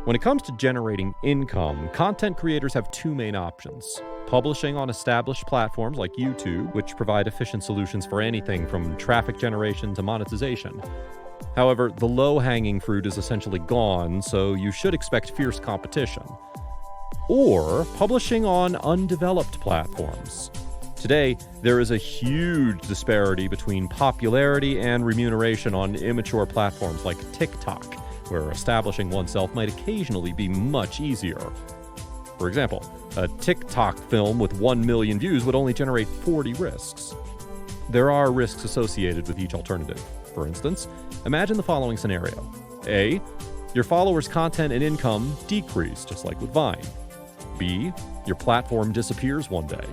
When it comes to generating income, content creators have two main options. Publishing on established platforms like YouTube, which provide efficient solutions for anything from traffic generation to monetization. However, the low-hanging fruit is essentially gone, so you should expect fierce competition. Or publishing on undeveloped platforms. Today, there is a huge disparity between popularity and remuneration on immature platforms like TikTok, where establishing oneself might occasionally be much easier. For example, a TikTok film with 1 million views would only generate 40 risks. There are risks associated with each alternative. For instance, imagine the following scenario. A. Your followers' content and income decrease, just like with Vine. B. Your platform disappears one day.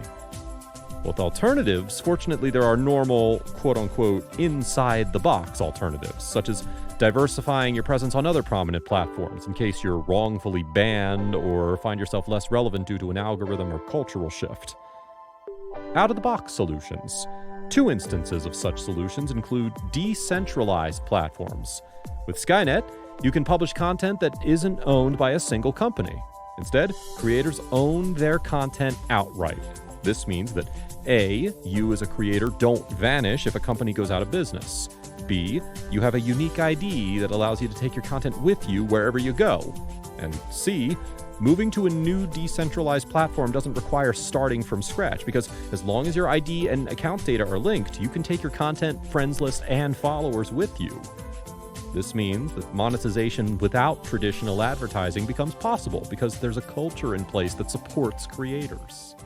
With alternatives, fortunately there are normal, quote-unquote, inside-the-box alternatives, such as diversifying your presence on other prominent platforms in case you're wrongfully banned or find yourself less relevant due to an algorithm or cultural shift. Out-of-the-box solutions. Two instances of such solutions include decentralized platforms. With Skynet, you can publish content that isn't owned by a single company. Instead, creators own their content outright. This means that A, you as a creator don't vanish if a company goes out of business. B, you have a unique ID that allows you to take your content with you wherever you go. And C, moving to a new decentralized platform doesn't require starting from scratch, because as long as your ID and account data are linked, you can take your content, friends list, and followers with you. This means that monetization without traditional advertising becomes possible because there's a culture in place that supports creators.